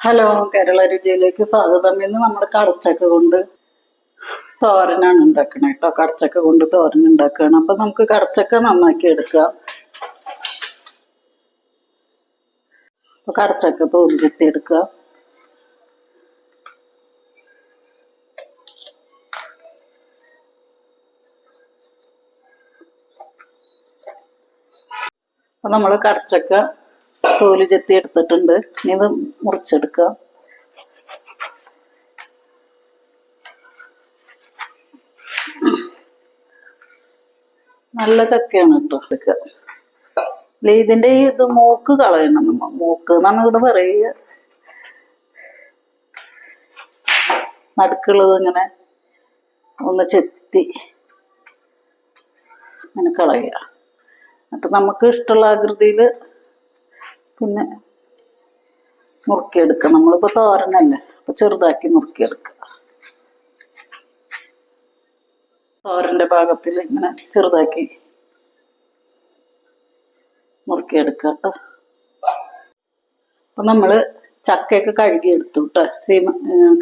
Hello, Kerala രുചിയിലേക്ക് സ്വാഗതം. ഇന്ന് നമ്മൾ കടച്ചക്ക കൊണ്ട് തോരനാണ് ഉണ്ടാക്കണേ കേട്ടോ. കടച്ചക്ക കൊണ്ട് തോരൻ ഉണ്ടാക്കുകയാണ്. അപ്പൊ നമുക്ക് കടച്ചക്ക നന്നാക്കി എടുക്കാം. അപ്പൊ കടച്ചക്ക തോല് ചെത്തി എടുക്കുക. അപ്പൊ നമ്മൾ കടച്ചക്ക തോല് ചെത്തി എടുത്തിട്ടുണ്ട്. ഇനി ഇത് മുറിച്ചെടുക്കുക. നല്ല ചക്കയാണ് കേട്ടോ എടുക്കുക. ഇതിന്റെ ഇത് മൂക്ക് കളയണം. മൂക്ക് എന്നാണ് ഇവിടെ പറയുക. നടുക്കുള്ളത് ഇങ്ങനെ ഒന്ന് ചെത്തി ഇങ്ങനെ കളയുക. എന്നിട്ട് നമുക്ക് ഇഷ്ടമുള്ള ആകൃതിയിൽ പിന്നെ നുറുക്കിയെടുക്കുക. നമ്മളിപ്പോ തോരനല്ലേ, അപ്പൊ ചെറുതാക്കി നുറുക്കിയെടുക്കുക. തോരന്റെ പാകത്തിൽ ഇങ്ങനെ ചെറുതാക്കി നുറുക്കിയെടുക്കുക കേട്ടോ. അപ്പൊ നമ്മള് ചക്കയൊക്കെ കഴുകിയെടുത്തു കേട്ടോ.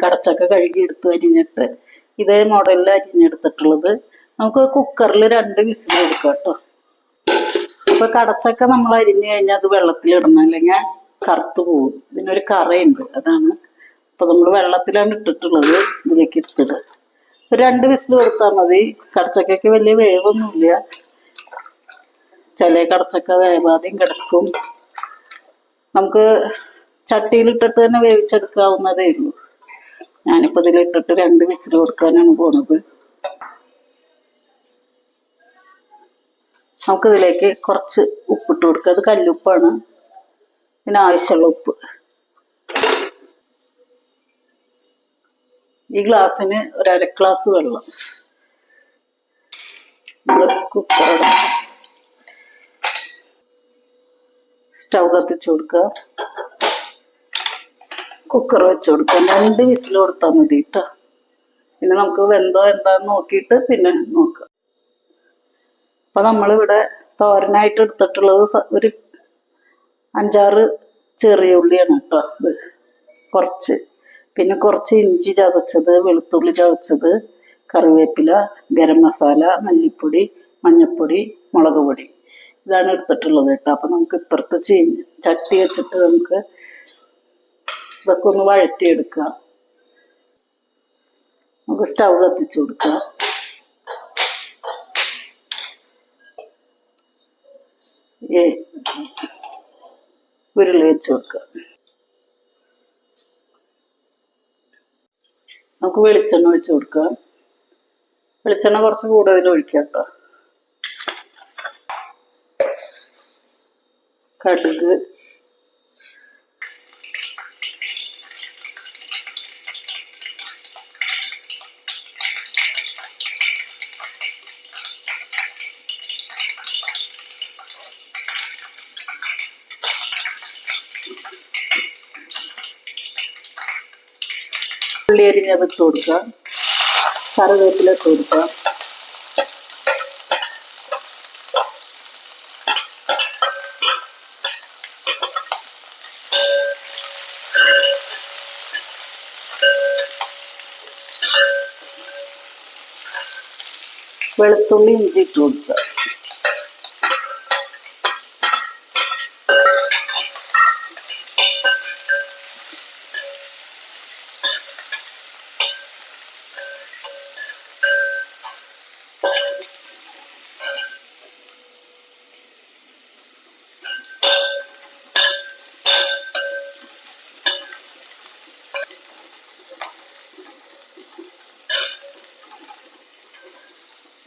കടച്ചക്ക കഴുകിയെടുത്തു, അരിഞ്ഞിട്ട് ഇതേ മോഡലിൽ അരിഞ്ഞെടുത്തിട്ടുള്ളത്. നമുക്ക് കുക്കറിൽ 2 വിസിൽ കൊടുക്കാം കേട്ടോ. അപ്പൊ കടച്ചക്ക നമ്മൾ അരിഞ്ഞു കഴിഞ്ഞാൽ അത് വെള്ളത്തിലിടണം, അല്ലെങ്കിൽ കറുത്തു പോകും. ഇതിനൊരു കറയുണ്ട്, അതാണ്. അപ്പൊ നമ്മൾ വെള്ളത്തിലാണ് ഇട്ടിട്ടുള്ളത്. ഇതിലേക്ക് ഇട്ടിട്ട് 2 വിസിൽ കൊടുത്താൽ മതി. കടച്ചക്കയ്ക്ക് വലിയ വേവൊന്നുമില്ല. ചില കടച്ചക്ക വേവാതെയും കിടക്കും. നമുക്ക് ചട്ടിയിലിട്ടിട്ട് തന്നെ വേവിച്ചെടുക്കാവുന്നതേ ഉള്ളൂ. ഞാനിപ്പോൾ ഇതിലിട്ടിട്ട് 2 വിസിൽ കൊടുക്കാനാണ് പോകുന്നത്. നമുക്കിതിലേക്ക് കുറച്ച് ഉപ്പിട്ട് കൊടുക്കുക. അത് കല്ലുപ്പാണ്. ഇതിന് ആവശ്യമുള്ള ഉപ്പ്. ഈ ഗ്ലാസ്സിന് 1/2 ഗ്ലാസ് വെള്ളം. കുക്കറുടെ സ്റ്റൗ കത്തിച്ച് കൊടുക്കുക. കുക്കർ വെച്ച് കൊടുക്കുക. 2 വിസിൽ കൊടുത്താൽ മതി കേട്ടോ. പിന്നെ നമുക്ക് വെന്തോ എന്താന്ന് നോക്കിയിട്ട് പിന്നെ നോക്കുക. അപ്പൊ നമ്മളിവിടെ തോരനായിട്ട് എടുത്തിട്ടുള്ളത് ഒരു 5-6 ചെറിയ ഉള്ളിയാണ് കേട്ടോ. ഇത് കുറച്ച്, പിന്നെ കുറച്ച് ഇഞ്ചി ചതച്ചത്, വെളുത്തുള്ളി ചതച്ചത്, കറിവേപ്പില, ഗരം മസാല, മല്ലിപ്പൊടി, മഞ്ഞൾപ്പൊടി, മുളക് പൊടി, ഇതാണ് എടുത്തിട്ടുള്ളത് കേട്ടോ. അപ്പൊ നമുക്ക് ഇപ്പുറത്ത് ചട്ടി വെച്ചിട്ട് നമുക്ക് ഇതൊക്കെ ഒന്ന് വഴറ്റിയെടുക്കുക. നമുക്ക് സ്റ്റൗ കത്തിച്ച് കൊടുക്കുക. ഉരുളി വെച്ച് വെക്കുക. നമുക്ക് വെളിച്ചെണ്ണ ഒഴിച്ച് കൊടുക്കുക. വെളിച്ചെണ്ണ കുറച്ച് കൂടുതൽ ഒഴിക്കുക കേട്ടോ. കടുക്, ഉള്ളി അരിഞ്ഞത് ഇട്ട് കൊടുക്കുക. കറിവേപ്പില ഇട്ട് കൊടുക്കുക. വെളുത്തുള്ളി ഇഞ്ചി ഇട്ട് കൊടുക്കുക.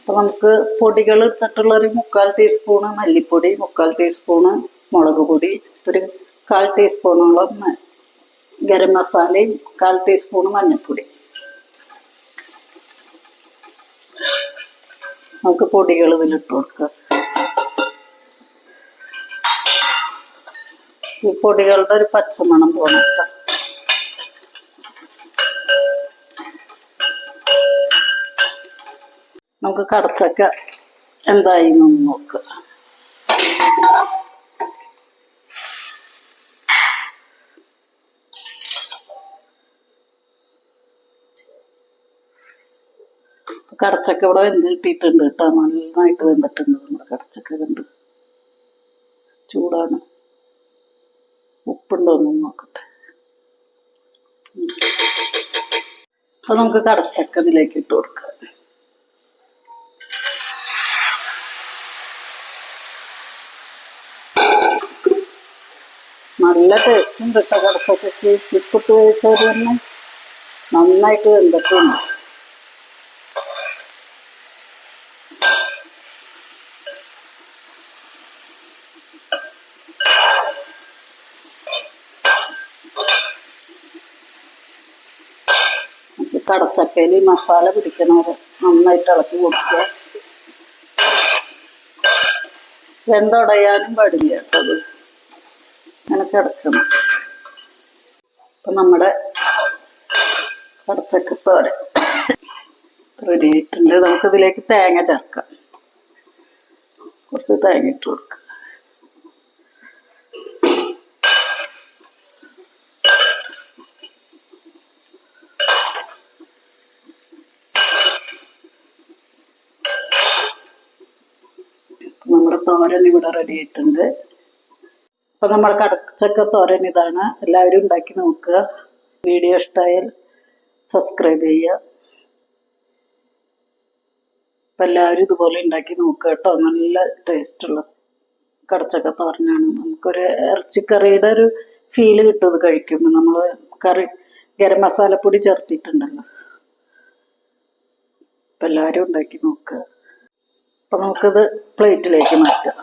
അപ്പൊ നമുക്ക് പൊടികൾ എടുത്തിട്ടുള്ള ഒരു 3/4 ടീസ്പൂണ് മല്ലിപ്പൊടി, 3/4 ടീസ്പൂണ് മുളക് പൊടി, ഒരു 1/4 ടീസ്പൂണോളം ഗരം മസാലയും 1/4 ടീസ്പൂണ് മഞ്ഞൾപ്പൊടി. നമുക്ക് പൊടികൾ ഇതിലിട്ട് കൊടുക്കുക. ഈ പൊടികളുടെ ഒരു പച്ചമണം പോകണം കേട്ടോ. നമുക്ക് കടച്ചക്ക എന്തായി എന്ന് നോക്കുക. കടച്ചക്ക ഇവിടെ വെന്ത് കിട്ടിയിട്ടുണ്ട് കേട്ടോ. നന്നായിട്ട് വെന്തിട്ടുണ്ട് നമ്മുടെ കടച്ചക്ക. കണ്ട് ചൂടാണ്. ഉപ്പുണ്ടോന്നും നോക്കട്ടെ. അപ്പൊ നമുക്ക് കടച്ചക്ക ഇതിലേക്ക് ഇട്ട് കൊടുക്കാം. നല്ല ടേസ്റ്റ് ഉണ്ട് കേട്ടോ കടച്ചക്കയ്ക്ക്. ഉപ്പിട്ട് വേവിച്ചത് തന്നെ നന്നായിട്ട് വെന്തിട്ടുണ്ട്. കടച്ചക്കയിൽ മസാല പിടിക്കണവരെ നന്നായിട്ട് ഇളക്കി കൊടുക്കുക. വെന്തുടയാനും പാടില്ല കേട്ടോ. അത് അങ്ങനെ കിടക്കണം. അപ്പൊ നമ്മുടെ കടച്ചക്ക തോരൻ റെഡി ആയിട്ടുണ്ട്. നമുക്കിതിലേക്ക് തേങ്ങ ചേർക്കാം. കുറച്ച് തേങ്ങ ഇട്ട് കൊടുക്കുക. നമ്മുടെ തോരൻ ഇവിടെ റെഡി ആയിട്ടുണ്ട്. അപ്പൊ നമ്മുടെ കടച്ചക്ക തോരൻ ഇതാണ്. എല്ലാവരും ഉണ്ടാക്കി നോക്കുക. വീഡിയോ ഇഷ്ടമായാൽ സബ്സ്ക്രൈബ് ചെയ്യുക. അപ്പം എല്ലാവരും ഇതുപോലെ ഉണ്ടാക്കി നോക്കുക കേട്ടോ. നല്ല ടേസ്റ്റുള്ള കടച്ചക്ക തോരനാണ്. നമുക്കൊരു ഇറച്ചിക്കറിയുടെ ഒരു ഫീല് കിട്ടും ഇത് കഴിക്കുമ്പോൾ. നമ്മൾ കറി ഗരം മസാലപ്പൊടി ചേർത്തിട്ടുണ്ടല്ലോ. അപ്പം എല്ലാവരും ഉണ്ടാക്കി നോക്കുക. അപ്പം നമുക്കിത് പ്ലേറ്റിലേക്ക് മാറ്റാം.